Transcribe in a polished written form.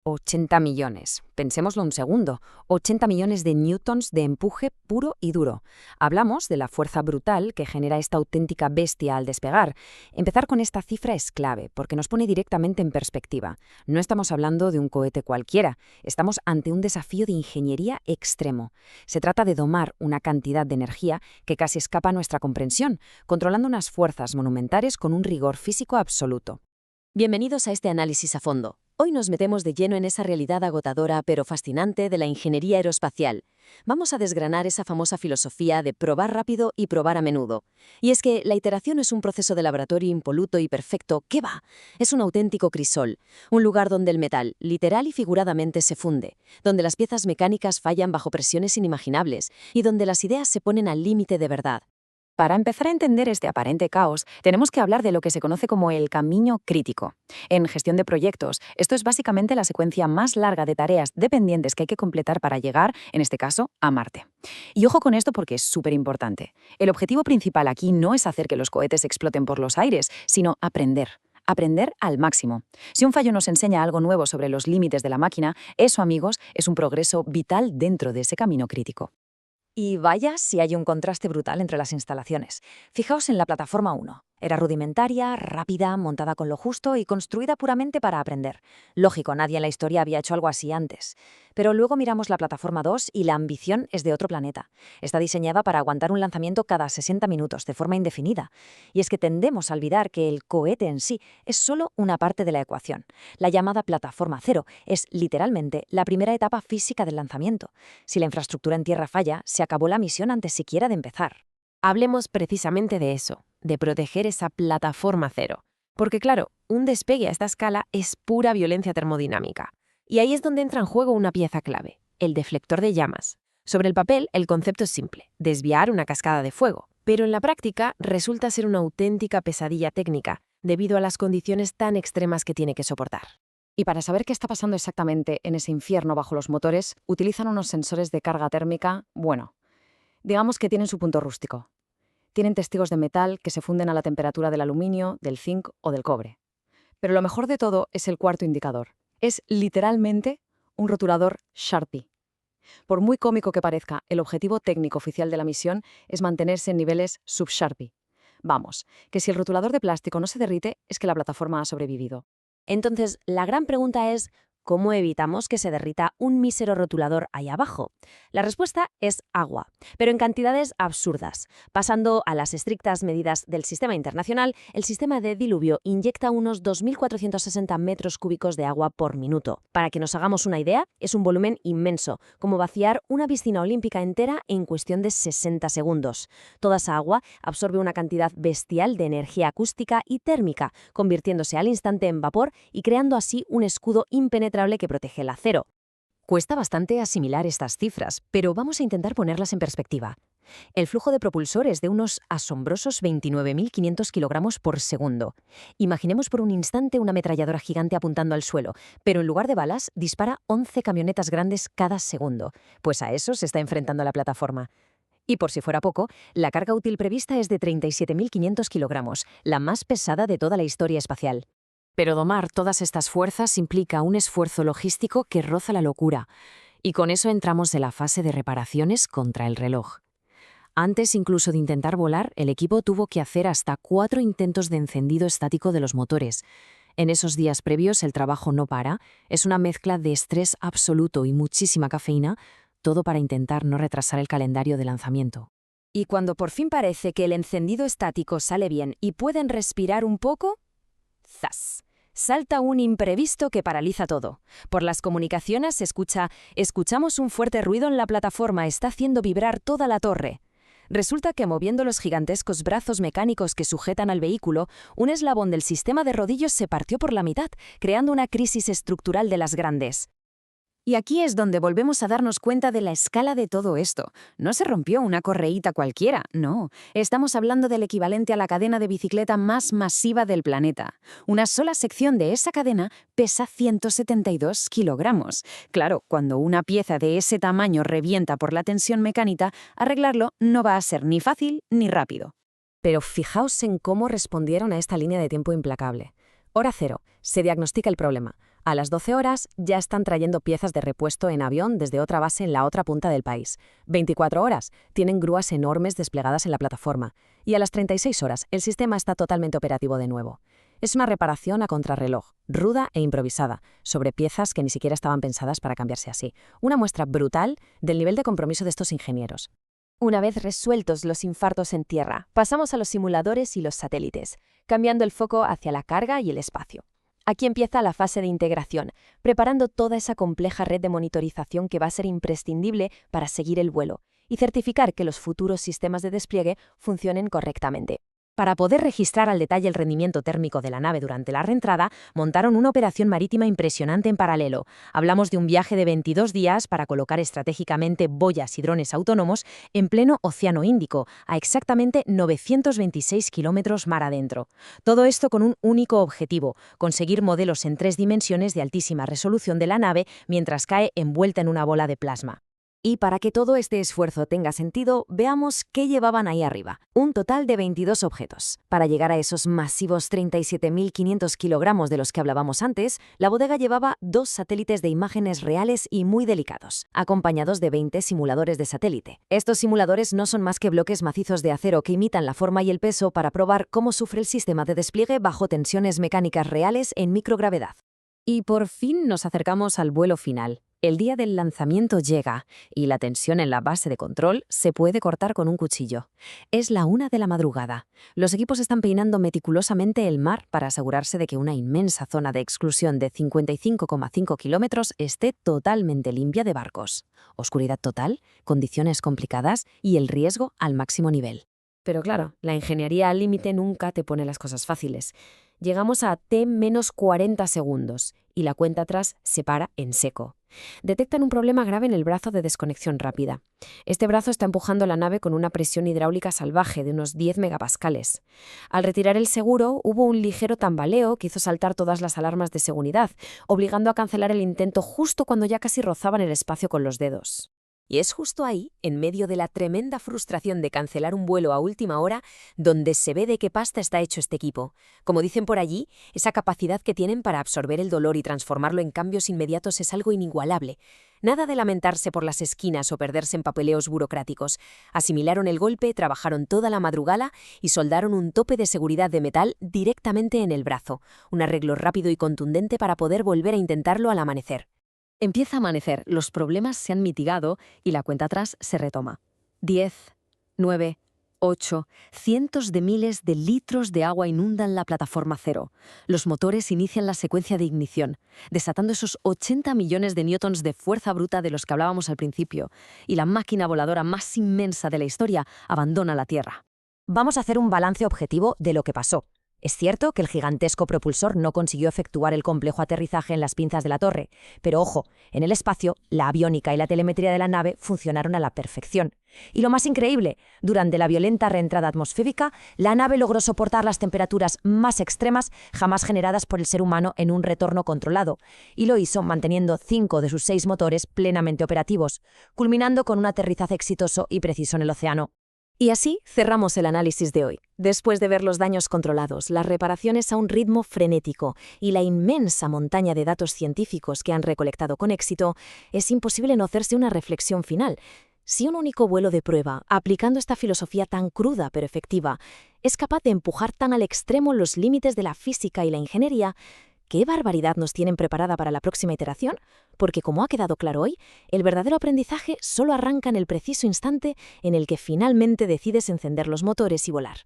80 millones. Pensémoslo un segundo. 80 millones de newtons de empuje puro y duro. Hablamos de la fuerza brutal que genera esta auténtica bestia al despegar. Empezar con esta cifra es clave, porque nos pone directamente en perspectiva. No estamos hablando de un cohete cualquiera. Estamos ante un desafío de ingeniería extremo. Se trata de domar una cantidad de energía que casi escapa a nuestra comprensión, controlando unas fuerzas monumentales con un rigor físico absoluto. Bienvenidos a este análisis a fondo. Hoy nos metemos de lleno en esa realidad agotadora pero fascinante de la ingeniería aeroespacial. Vamos a desgranar esa famosa filosofía de probar rápido y probar a menudo. Y es que la iteración es un proceso de laboratorio impoluto y perfecto. ¿Qué va? Es un auténtico crisol, un lugar donde el metal, literal y figuradamente, se funde, donde las piezas mecánicas fallan bajo presiones inimaginables y donde las ideas se ponen al límite de verdad. Para empezar a entender este aparente caos, tenemos que hablar de lo que se conoce como el camino crítico. En gestión de proyectos, esto es básicamente la secuencia más larga de tareas dependientes que hay que completar para llegar, en este caso, a Marte. Y ojo con esto porque es súper importante. El objetivo principal aquí no es hacer que los cohetes exploten por los aires, sino aprender. Aprender al máximo. Si un fallo nos enseña algo nuevo sobre los límites de la máquina, eso, amigos, es un progreso vital dentro de ese camino crítico. Y vaya si hay un contraste brutal entre las instalaciones. Fijaos en la plataforma 1. Era rudimentaria, rápida, montada con lo justo y construida puramente para aprender. Lógico, nadie en la historia había hecho algo así antes. Pero luego miramos la plataforma 2 y la ambición es de otro planeta. Está diseñada para aguantar un lanzamiento cada 60 minutos, de forma indefinida. Y es que tendemos a olvidar que el cohete en sí es solo una parte de la ecuación. La llamada plataforma 0 es literalmente la primera etapa física del lanzamiento. Si la infraestructura en tierra falla, se acabó la misión antes siquiera de empezar. Hablemos precisamente de eso, de proteger esa plataforma cero. Porque claro, un despegue a esta escala es pura violencia termodinámica. Y ahí es donde entra en juego una pieza clave, el deflector de llamas. Sobre el papel, el concepto es simple, desviar una cascada de fuego. Pero en la práctica resulta ser una auténtica pesadilla técnica, debido a las condiciones tan extremas que tiene que soportar. Y para saber qué está pasando exactamente en ese infierno bajo los motores, utilizan unos sensores de carga térmica, digamos que tienen su punto rústico. Tienen testigos de metal que se funden a la temperatura del aluminio, del zinc o del cobre. Pero lo mejor de todo es el cuarto indicador. Es literalmente un rotulador Sharpie. Por muy cómico que parezca, el objetivo técnico oficial de la misión es mantenerse en niveles sub-Sharpie. Vamos, que si el rotulador de plástico no se derrite, es que la plataforma ha sobrevivido. Entonces, la gran pregunta es, ¿cómo evitamos que se derrita un mísero rotulador ahí abajo? La respuesta es agua, pero en cantidades absurdas. Pasando a las estrictas medidas del sistema internacional, el sistema de diluvio inyecta unos 2.460 metros cúbicos de agua por minuto. Para que nos hagamos una idea, es un volumen inmenso, como vaciar una piscina olímpica entera en cuestión de 60 segundos. Toda esa agua absorbe una cantidad bestial de energía acústica y térmica, convirtiéndose al instante en vapor y creando así un escudo impenetrable que protege el acero. Cuesta bastante asimilar estas cifras, pero vamos a intentar ponerlas en perspectiva. El flujo de propulsor es de unos asombrosos 29.500 kilogramos por segundo. Imaginemos por un instante una ametralladora gigante apuntando al suelo, pero en lugar de balas dispara 11 camionetas grandes cada segundo. Pues a eso se está enfrentando la plataforma. Y por si fuera poco, la carga útil prevista es de 37.500 kilogramos, la más pesada de toda la historia espacial. Pero domar todas estas fuerzas implica un esfuerzo logístico que roza la locura. Y con eso entramos en la fase de reparaciones contra el reloj. Antes incluso de intentar volar, el equipo tuvo que hacer hasta 4 intentos de encendido estático de los motores. En esos días previos el trabajo no para, es una mezcla de estrés absoluto y muchísima cafeína, todo para intentar no retrasar el calendario de lanzamiento. Y cuando por fin parece que el encendido estático sale bien y pueden respirar un poco, ¡zas! Salta un imprevisto que paraliza todo. Por las comunicaciones se escuchamos un fuerte ruido en la plataforma, está haciendo vibrar toda la torre. Resulta que moviendo los gigantescos brazos mecánicos que sujetan al vehículo, un eslabón del sistema de rodillos se partió por la mitad, creando una crisis estructural de las grandes. Y aquí es donde volvemos a darnos cuenta de la escala de todo esto. No se rompió una correíta cualquiera, no. Estamos hablando del equivalente a la cadena de bicicleta más masiva del planeta. Una sola sección de esa cadena pesa 172 kilogramos. Claro, cuando una pieza de ese tamaño revienta por la tensión mecánica, arreglarlo no va a ser ni fácil ni rápido. Pero fijaos en cómo respondieron a esta línea de tiempo implacable. Hora cero, se diagnostica el problema. A las 12 horas ya están trayendo piezas de repuesto en avión desde otra base en la otra punta del país. 24 horas tienen grúas enormes desplegadas en la plataforma. Y a las 36 horas el sistema está totalmente operativo de nuevo. Es una reparación a contrarreloj, ruda e improvisada, sobre piezas que ni siquiera estaban pensadas para cambiarse así. Una muestra brutal del nivel de compromiso de estos ingenieros. Una vez resueltos los infartos en tierra, pasamos a los simuladores y los satélites, cambiando el foco hacia la carga y el espacio. Aquí empieza la fase de integración, preparando toda esa compleja red de monitorización que va a ser imprescindible para seguir el vuelo y certificar que los futuros sistemas de despliegue funcionen correctamente. Para poder registrar al detalle el rendimiento térmico de la nave durante la reentrada, montaron una operación marítima impresionante en paralelo. Hablamos de un viaje de 22 días para colocar estratégicamente boyas y drones autónomos en pleno Océano Índico, a exactamente 926 kilómetros mar adentro. Todo esto con un único objetivo: conseguir modelos en 3 dimensiones de altísima resolución de la nave mientras cae envuelta en una bola de plasma. Y para que todo este esfuerzo tenga sentido, veamos qué llevaban ahí arriba. Un total de 22 objetos. Para llegar a esos masivos 37.500 kilogramos de los que hablábamos antes, la bodega llevaba 2 satélites de imágenes reales y muy delicados, acompañados de 20 simuladores de satélite. Estos simuladores no son más que bloques macizos de acero que imitan la forma y el peso para probar cómo sufre el sistema de despliegue bajo tensiones mecánicas reales en microgravedad. Y por fin nos acercamos al vuelo final. El día del lanzamiento llega y la tensión en la base de control se puede cortar con un cuchillo. Es la 1 de la madrugada. Los equipos están peinando meticulosamente el mar para asegurarse de que una inmensa zona de exclusión de 55,5 kilómetros esté totalmente limpia de barcos. Oscuridad total, condiciones complicadas y el riesgo al máximo nivel. Pero claro, la ingeniería al límite nunca te pone las cosas fáciles. Llegamos a T-40 segundos y la cuenta atrás se para en seco. Detectan un problema grave en el brazo de desconexión rápida. Este brazo está empujando la nave con una presión hidráulica salvaje de unos 10 megapascales. Al retirar el seguro, hubo un ligero tambaleo que hizo saltar todas las alarmas de seguridad, obligando a cancelar el intento justo cuando ya casi rozaban el espacio con los dedos. Y es justo ahí, en medio de la tremenda frustración de cancelar un vuelo a última hora, donde se ve de qué pasta está hecho este equipo. Como dicen por allí, esa capacidad que tienen para absorber el dolor y transformarlo en cambios inmediatos es algo inigualable. Nada de lamentarse por las esquinas o perderse en papeleos burocráticos. Asimilaron el golpe, trabajaron toda la madrugada y soldaron un tope de seguridad de metal directamente en el brazo. Un arreglo rápido y contundente para poder volver a intentarlo al amanecer. Empieza a amanecer, los problemas se han mitigado y la cuenta atrás se retoma. 10, 9, 8, cientos de miles de litros de agua inundan la plataforma cero. Los motores inician la secuencia de ignición, desatando esos 80 millones de newtons de fuerza bruta de los que hablábamos al principio, y la máquina voladora más inmensa de la historia abandona la Tierra. Vamos a hacer un balance objetivo de lo que pasó. Es cierto que el gigantesco propulsor no consiguió efectuar el complejo aterrizaje en las pinzas de la torre, pero ojo, en el espacio, la aviónica y la telemetría de la nave funcionaron a la perfección. Y lo más increíble, durante la violenta reentrada atmosférica, la nave logró soportar las temperaturas más extremas jamás generadas por el ser humano en un retorno controlado, y lo hizo manteniendo 5 de sus 6 motores plenamente operativos, culminando con un aterrizaje exitoso y preciso en el océano. Y así cerramos el análisis de hoy. Después de ver los daños controlados, las reparaciones a un ritmo frenético y la inmensa montaña de datos científicos que han recolectado con éxito, es imposible no hacerse una reflexión final. Si un único vuelo de prueba, aplicando esta filosofía tan cruda pero efectiva, es capaz de empujar tan al extremo los límites de la física y la ingeniería, ¿qué barbaridad nos tienen preparada para la próxima iteración? Porque, como ha quedado claro hoy, el verdadero aprendizaje solo arranca en el preciso instante en el que finalmente decides encender los motores y volar.